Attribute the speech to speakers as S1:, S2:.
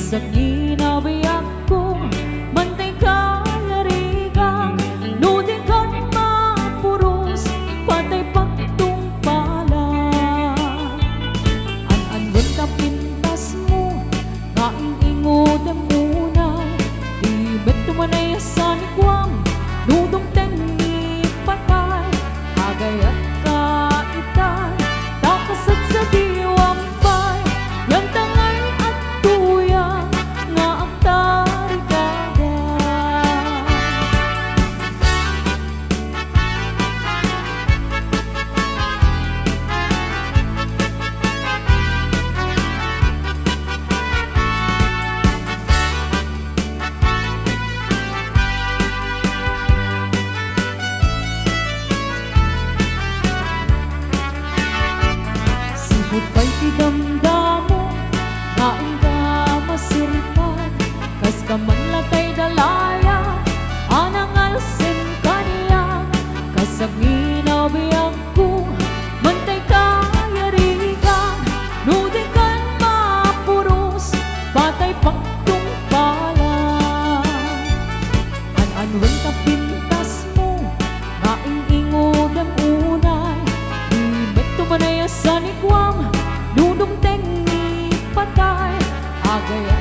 S1: Kasag ginabiyak ko mantay kalarigang nuding kan mapuros patay pagtung pala. An-angon ka pintas mo kaing ingod ang muna ibet tumanay sa nikwam nudong tengi patay agay at kaitay takasad sa diwampay yang tangay at tuya nga agtari kada. Sibot pa'y idamdamo kain ka masirpan kas ka man latay dalaya anang alsin kaniya kasag ginabiyak ko mantay kayarigang nuding kan mapuros patay pagtung pala. An-anwen ka pintas mo kaing ingod ang unay ibet tumanay sa nikwam nudong tengi patay agay